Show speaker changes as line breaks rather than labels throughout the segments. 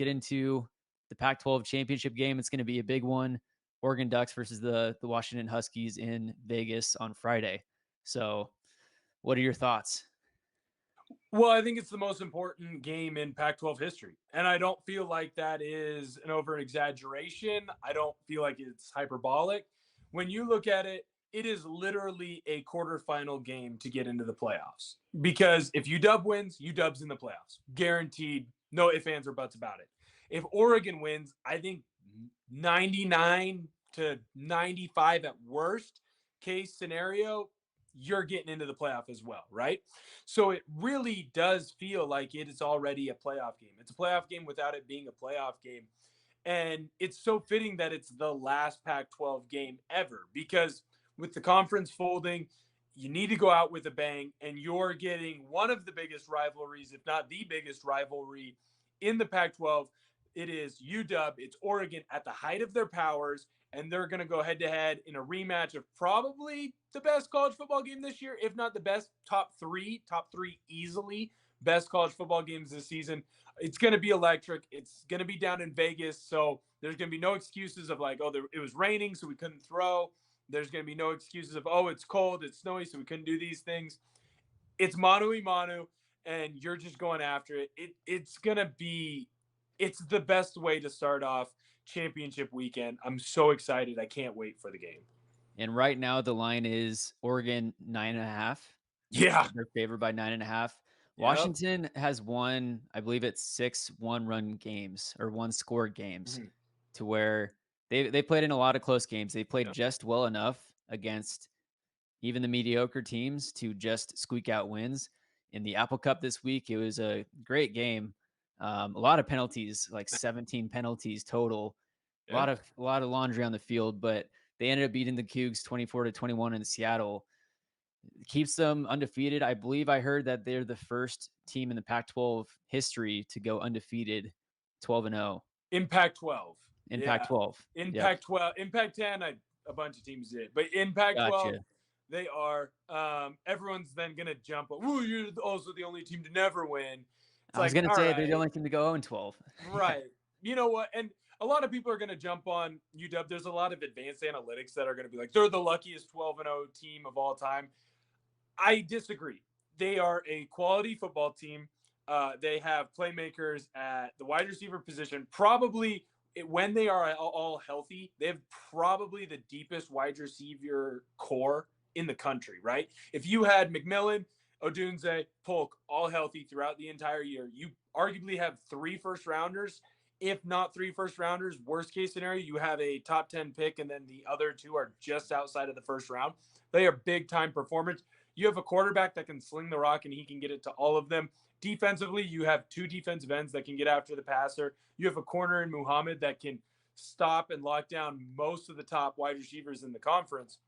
get into the Pac-12 Championship game. It's going to be a big one. Oregon Ducks versus the Washington Huskies in Vegas on Friday. So, what are your thoughts?
Well, I think it's the most important game in Pac-12 history. And I don't feel like that is an over exaggeration. I don't feel like it's hyperbolic. When you look at it, it is literally a quarterfinal game to get into the playoffs. Because if UW wins, UW's in the playoffs. Guaranteed, no ifs, ands, or buts about it. If Oregon wins, I think 99 to 95 at worst case scenario, you're getting into the playoff as well, right? So it really does feel like it is already a playoff game. It's a playoff game without it being a playoff game. And it's so fitting that it's the last Pac 12 game ever because with the conference folding, you need to go out with a bang, and you're getting one of the biggest rivalries, if not the biggest rivalry in the Pac 12. It is UW, it's Oregon at the height of their powers, and they're going to go head to head in a rematch of probably the best college football game this year, if not the best. Top three easily best college football games this season. It's going to be electric. It's going to be down in Vegas, so there's going to be no excuses of like, oh, it was raining, so we couldn't throw. There's going to be no excuses of, oh, it's cold, it's snowy, so we couldn't do these things. It's manu a manu, and you're just going after it. It's going to be – it's the best way to start off championship weekend. I'm so excited. I can't wait for the game.
And right now the line is Oregon 9.5.
Yeah.
They're favored by 9.5.
Yep.
Washington has won, I believe it's 6 one-run games or one-score games to where they played in a lot of close games. They played just well enough against even the mediocre teams to just squeak out wins. In the Apple Cup this week, it was a great game. A lot of penalties, like 17 penalties total. A
Yeah.
lot of laundry on the field, but they ended up beating the Cougs 24-21 in Seattle. It keeps them undefeated. I believe I heard that they're the first team in the Pac-12 history to go undefeated 12-0
in Pac-12.
in
Yeah.
Pac-12.
In
Yep.
Pac-12. In Pac-10, a bunch of teams did. But in Pac-12,
Gotcha.
they are. Everyone's then going to jump. Ooh, you're also the only team to never win. It's
I was
like,
going to
all
say they're the
right.
only team to go 0-12.
Right. You know what? And a lot of people are going to jump on UW. There's a lot of advanced analytics that are going to be like, they're the luckiest 12-0 team of all time. I disagree. They are a quality football team. They have playmakers at the wide receiver position. Probably when they are all healthy, they have probably the deepest wide receiver core in the country, right? If you had McMillan, Odunze, Polk all healthy throughout the entire year, you arguably have 3 first rounders, if not 3 first rounders. Worst case scenario, you have a top 10 pick, and then the other 2 are just outside of the first round. They are big time performance. You have a quarterback that can sling the rock and he can get it to all of them. Defensively, you have 2 defensive ends that can get after the passer. You have a corner in Muhammad that can stop and lock down most of the top wide receivers in the conference.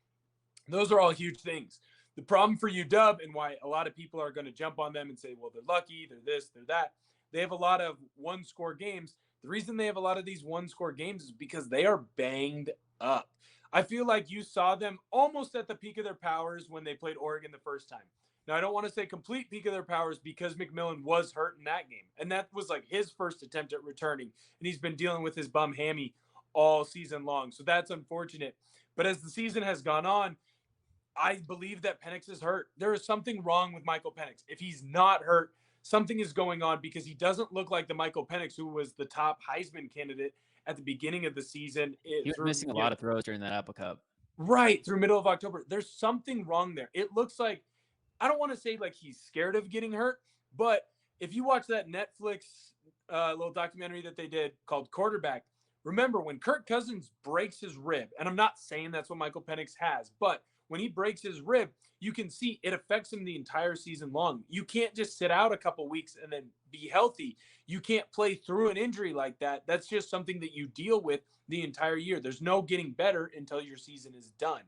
Those are all huge things. The problem for UW and why a lot of people are going to jump on them and say, well, they're lucky, they're this, they're that. They have a lot of one-score games. The reason they have a lot of these one-score games is because they are banged up. I feel like you saw them almost at the peak of their powers when they played Oregon the first time. Now, I don't want to say complete peak of their powers because McMillan was hurt in that game. And that was like his first attempt at returning. And he's been dealing with his bum hammy all season long. So that's unfortunate. But as the season has gone on, I believe that Penix is hurt. There is something wrong with Michael Penix. If he's not hurt, something is going on because he doesn't look like the Michael Penix who was the top Heisman candidate at the beginning of the season.
He was missing a lot of throws during that Apple Cup.
Right, through middle of October. There's something wrong there. It looks like, I don't want to say like he's scared of getting hurt, but if you watch that Netflix little documentary that they did called Quarterback, remember when Kirk Cousins breaks his rib, and I'm not saying that's what Michael Penix has, but when he breaks his rib, you can see it affects him the entire season long. You can't just sit out a couple weeks and then be healthy. You can't play through an injury like that. That's just something that you deal with the entire year. There's no getting better until your season is done.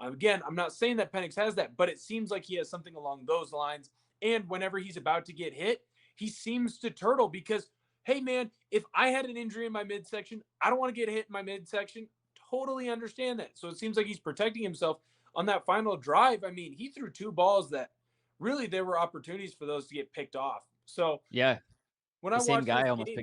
Again, I'm not saying that Penix has that, but it seems like he has something along those lines. And whenever he's about to get hit, he seems to turtle because, hey, man, if I had an injury in my midsection, I don't want to get hit in my midsection. Totally understand that. So it seems like he's protecting himself on that final drive. I mean, he threw 2 balls that really there were opportunities for those to get picked off. So
yeah,
when
The
I
same
watch this
guy almost
game,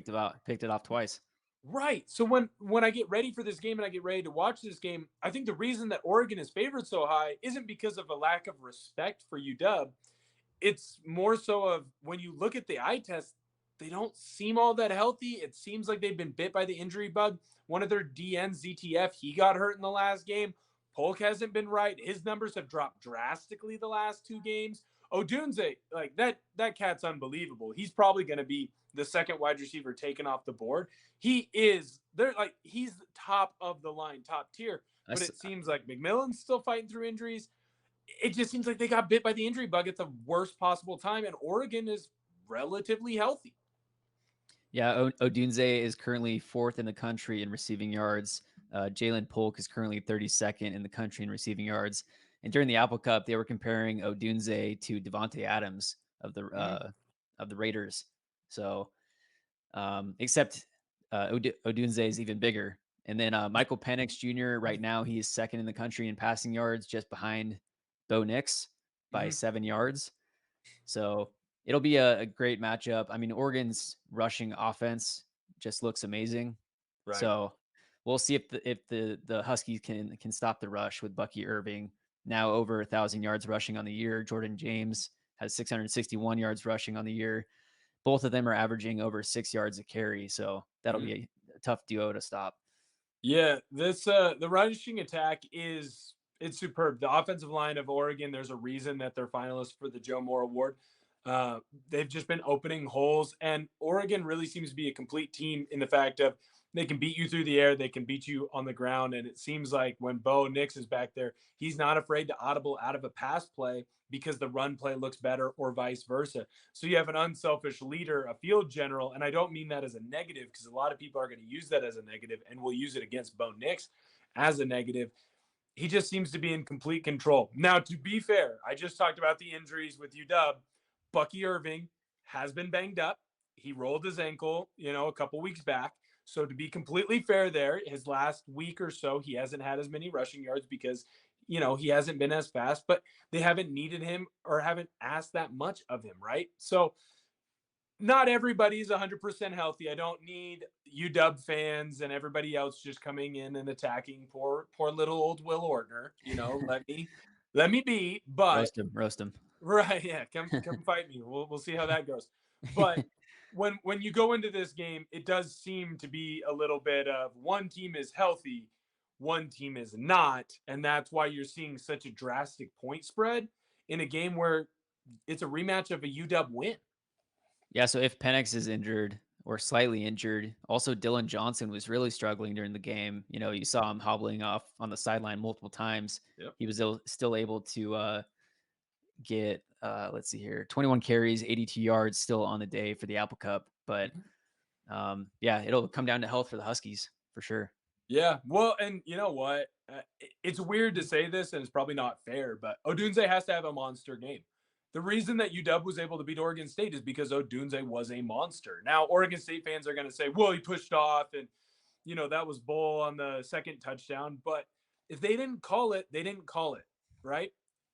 picked it off twice.
right. So when I get ready for this game and I get ready to watch this game, I think the reason that Oregon is favored so high isn't because of a lack of respect for UW. It's more so of when you look at the eye test, they don't seem all that healthy. It seems like they've been bit by the injury bug. One of their DNs, ZTF, he got hurt in the last game. Polk hasn't been right. His numbers have dropped drastically the last two games. Odunze, like that cat's unbelievable. He's probably going to be the second wide receiver taken off the board. He is they're like he's top of the line, top tier. But it seems like McMillan's still fighting through injuries. It just seems like they got bit by the injury bug at the worst possible time, and Oregon is relatively healthy.
Yeah, Odunze is currently 4th in the country in receiving yards. Jalen Polk is currently 32nd in the country in receiving yards. And during the Apple Cup, they were comparing Odunze to Devontae Adams of the Raiders. So, except Odunze is even bigger. And then Michael Penix Jr. right now he is 2nd in the country in passing yards, just behind Bo Nix by 7 yards. So it'll be a great matchup. I mean, Oregon's rushing offense just looks amazing.
Right.
So we'll see if the Huskies can stop the rush with Bucky Irving. Now over 1,000 yards rushing on the year. Jordan James has 661 yards rushing on the year. Both of them are averaging over 6 yards a carry. So that'll be a tough duo to stop.
Yeah, this the rushing attack it's superb. The offensive line of Oregon, there's a reason that they're finalists for the Joe Moore Award. They've just been opening holes, and Oregon really seems to be a complete team in the fact of they can beat you through the air, they can beat you on the ground, and it seems like when Bo Nix is back there, he's not afraid to audible out of a pass play because the run play looks better, or vice versa. So you have an unselfish leader, a field general, and I don't mean that as a negative because a lot of people are going to use that as a negative and will use it against Bo Nix as a negative. He just seems to be in complete control. Now, to be fair, I just talked about the injuries with UW. Bucky Irving has been banged up. He rolled his ankle, a couple weeks back. So to be completely fair there, his last week or so, he hasn't had as many rushing yards because, he hasn't been as fast, but they haven't needed him or haven't asked that much of him, right? So not everybody's 100% healthy. I don't need UW fans and everybody else just coming in and attacking poor little old Will Ortner. Let me be. But
Roast him.
right, yeah, come fight me. We'll see how that goes. But when you go into this game, it does seem to be a little bit of one team is healthy, one team is not, and that's why you're seeing such a drastic point spread in a game where it's a rematch of a UW win.
Yeah, so if Penix is injured or slightly injured, also Dylan Johnson was really struggling during the game. You saw him hobbling off on the sideline multiple times.
Yep.
He was still able to get, let's see here, 21 carries, 82 yards still on the day for the Apple Cup. But yeah, it'll come down to health for the Huskies for sure.
Yeah, well, and you know what? It's weird to say this, and it's probably not fair, but Odunze has to have a monster game. The reason that UW was able to beat Oregon State is because Odunze was a monster. Now, Oregon State fans are going to say, well, he pushed off, and, that was bull on the second touchdown. But if they didn't call it, they didn't call it, right?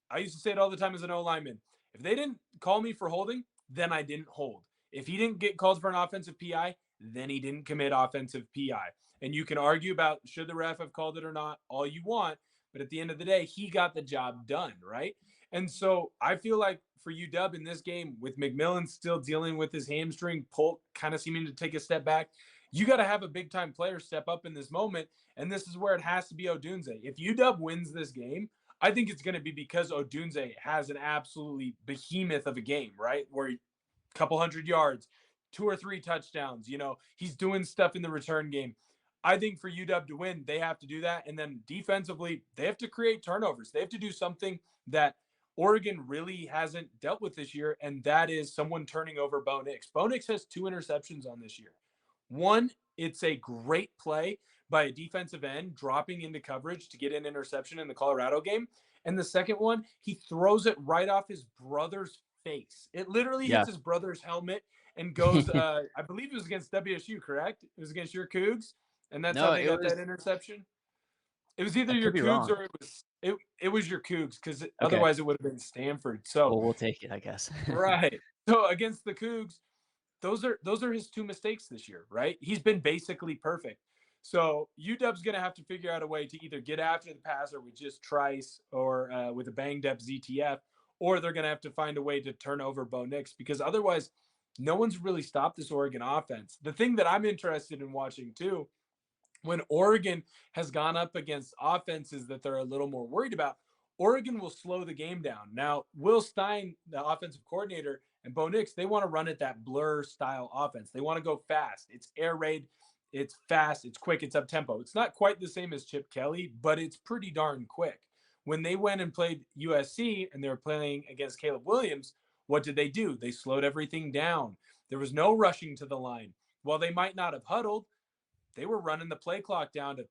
I used to say it all the time as an O lineman. If they didn't call me for holding, then I didn't hold. If he didn't get called for an offensive PI, then he didn't commit offensive PI. And you can argue about should the ref have called it or not all you want, but at the end of the day, he got the job done, right? And so I feel like for UW in this game, with McMillan still dealing with his hamstring, Polk kind of seeming to take a step back, you got to have a big time player step up in this moment. And this is where it has to be Odunze. If UW wins this game, I think it's going to be because Odunze has an absolutely behemoth of a game, right? Where a couple hundred yards, 2 or 3 touchdowns, he's doing stuff in the return game. I think for UW to win, they have to do that. And then defensively, they have to create turnovers. They have to do something that Oregon really hasn't dealt with this year, and that is someone turning over Bo Nix. Bo Nix has 2 interceptions on this year. One, it's a great play by a defensive end dropping into coverage to get an interception in the Colorado game. And the second one, he throws it right off his brother's face. It literally hits his brother's helmet and goes, I believe it was against WSU, correct? It was against your Cougs, and that's how they got that interception. It was either your Cougs or it was your Cougs, because otherwise it would have been Stanford. So
we'll take it, I guess.
right. So against the Cougs, those are his two mistakes this year, right? He's been basically perfect. So UW's going to have to figure out a way to either get after the passer with just Trice or with a banged up ZTF, or they're going to have to find a way to turn over Bo Nix, because otherwise, no one's really stopped this Oregon offense. The thing that I'm interested in watching too, when Oregon has gone up against offenses that they're a little more worried about, Oregon will slow the game down. Now, Will Stein, the offensive coordinator, and Bo Nix, they want to run at that blur style offense. They want to go fast. It's air raid, it's fast, it's quick, it's up tempo. It's not quite the same as Chip Kelly, but it's pretty darn quick. When they went and played USC and they were playing against Caleb Williams, what did they do? They slowed everything down. There was no rushing to the line. While they might not have huddled, they were running the play clock down to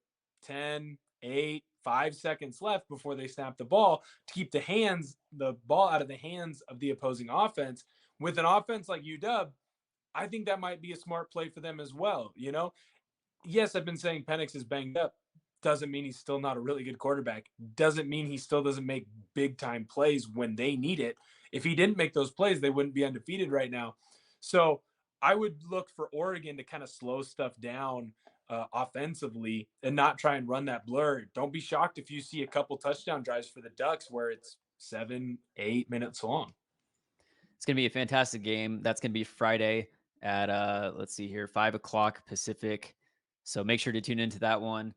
10, 8, 5 seconds left before they snapped the ball to keep the ball out of the hands of the opposing offense. With an offense like UW, I think that might be a smart play for them as well. You know, yes, I've been saying Penix is banged up. Doesn't mean he's still not a really good quarterback. Doesn't mean he still doesn't make big time plays when they need it. If he didn't make those plays, they wouldn't be undefeated right now. So I would look for Oregon to kind of slow stuff down offensively and not try and run that blur. Don't be shocked if you see a couple touchdown drives for the Ducks where it's 7, 8 minutes long.
It's going to be a fantastic game. That's going to be Friday at let's see here, 5 o'clock Pacific. So make sure to tune into that one.